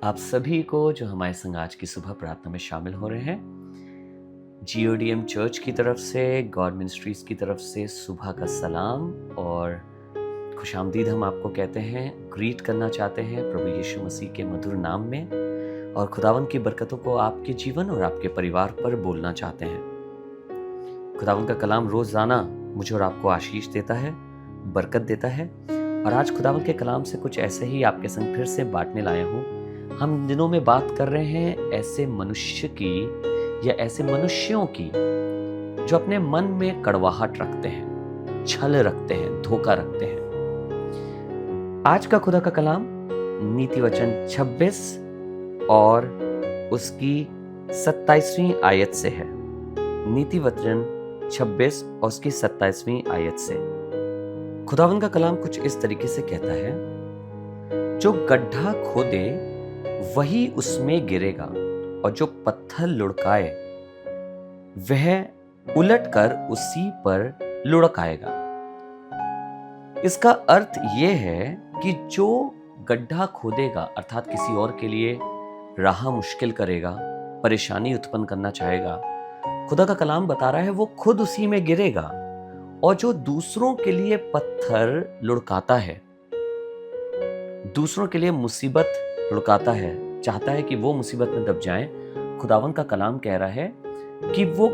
आप सभी को जो हमारे संग आज की सुबह प्रार्थना में शामिल हो रहे हैं, GODM चर्च की तरफ से, गॉड मिनिस्ट्रीज की तरफ से सुबह का सलाम और खुशामदीद हम आपको कहते हैं, ग्रीट करना चाहते हैं प्रभु यीशु मसीह के मधुर नाम में, और खुदावन की बरकतों को आपके जीवन और आपके परिवार पर बोलना चाहते हैं। खुदावन का कलाम रोजाना मुझे और आपको आशीष देता है, बरकत देता है, और आज खुदावन के कलाम से कुछ ऐसे ही आपके संग फिर से बांटने लाया हूँ। हम दिनों में बात कर रहे हैं ऐसे मनुष्य की या ऐसे मनुष्यों की जो अपने मन में कड़वाहट रखते हैं, छल रखते हैं, धोखा रखते हैं। आज का खुदा का कलाम नीति वचन 26 और उसकी 27वीं आयत से है। नीति वचन 26 और उसकी 27वीं आयत से खुदावन का कलाम कुछ इस तरीके से कहता है, जो गड्ढा खोदे वही उसमें गिरेगा और जो पत्थर लुढ़काए वह उलटकर उसी पर लुढ़काएगा। इसका अर्थ यह है कि जो गड्ढा खोदेगा अर्थात किसी और के लिए राह मुश्किल करेगा, परेशानी उत्पन्न करना चाहेगा, खुदा का कलाम बता रहा है वो खुद उसी में गिरेगा। और जो दूसरों के लिए पत्थर लुढ़काता है, दूसरों के लिए मुसीबत लुढ़काता है, चाहता है कि वो मुसीबत में दब जाएं, खुदावन का कलाम कह रहा है कि वो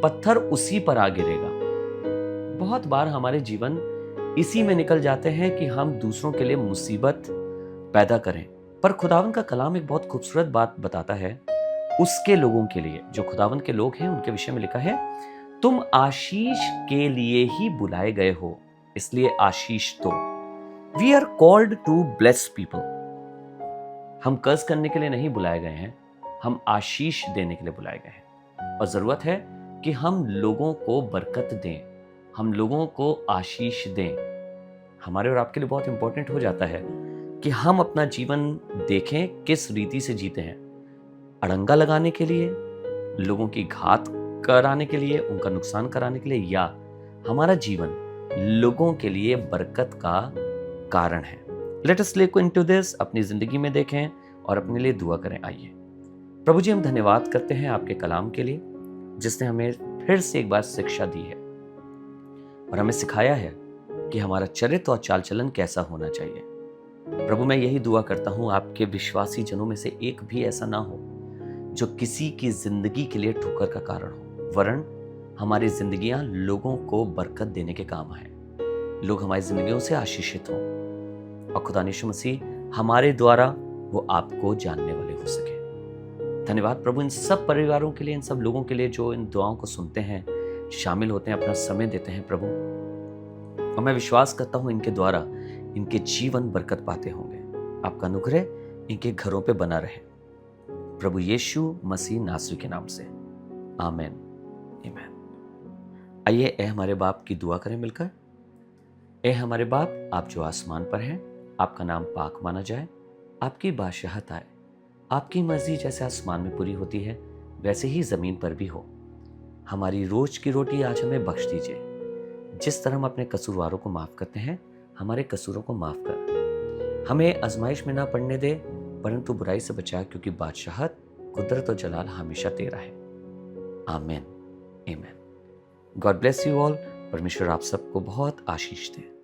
पत्थर उसी पर आ गिरेगा। बहुत बार हमारे जीवन इसी में निकल जाते हैं कि हम दूसरों के लिए मुसीबत पैदा करें, पर खुदावन का कलाम एक बहुत खूबसूरत बात बताता है उसके लोगों के लिए, जो खुदावन के लोग हैं उनके विषय में लिखा है, तुम आशीष के लिए ही बुलाए गए हो, इसलिए आशीष दो। We are called to bless people. हम कर्ज करने के लिए नहीं बुलाए गए हैं, हम आशीष देने के लिए बुलाए गए हैं। और जरूरत है कि हम लोगों को बरकत दें, हम लोगों को आशीष दें। हमारे और आपके लिए बहुत इंपॉर्टेंट हो जाता है कि हम अपना जीवन देखें किस रीति से जीते हैं, अड़ंगा लगाने के लिए, लोगों की घात कराने के लिए, उनका नुकसान कराने के लिए, या हमारा जीवन लोगों के लिए बरकत का कारण है। Let us look into this, अपनी जिंदगी में देखें और अपने लिए दुआ करें। आइए प्रभु जी, हम धन्यवाद करते हैं आपके कलाम के लिए, जिसने हमें फिर से एक बार शिक्षा दी है और हमें सिखाया है कि हमारा चरित्र और चाल चलन कैसा होना चाहिए। प्रभु, मैं यही दुआ करता हूं आपके विश्वासी जनों में से एक भी ऐसा ना हो जो किसी की जिंदगी के लिए ठोकर का कारण हो, वरन हमारी जिंदगियां लोगों को बरकत देने के काम आए, लोग हमारी जिंदगियों से आशीषित हों और खुदा यीशु मसीह हमारे द्वारा वो आपको जानने वाले हो सके। धन्यवाद प्रभु इन सब परिवारों के लिए, इन सब लोगों के लिए जो इन दुआओं को सुनते हैं, शामिल होते हैं, अपना समय देते हैं प्रभु। और मैं विश्वास करता हूं इनके द्वारा इनके जीवन बरकत पाते होंगे। आपका अनुग्रह इनके घरों पे बना रहे, प्रभु यीशु मसीह नासरी के नाम से, आमीन, आमीन। आइए ए हमारे बाप की दुआ करें मिलकर। ए हमारे बाप, आप जो आसमान पर हैं, आपका नाम पाक माना जाए, आपकी बादशाहत आए, आपकी मर्जी जैसे आसमान में पूरी होती है वैसे ही जमीन पर भी हो। हमारी रोज की रोटी आज हमें बख्श दीजिए, जिस तरह हम अपने कसूरवारों को माफ करते हैं, हमारे कसूरों को माफ कर। हमें आजमाइश में ना पड़ने दे, परंतु बुराई से बचा, क्योंकि बादशाहत, कुदरत और जलाल हमेशा तेरा है। आमीन, आमीन। God bless you all. परमेश्वर आप सबको बहुत आशीष दे।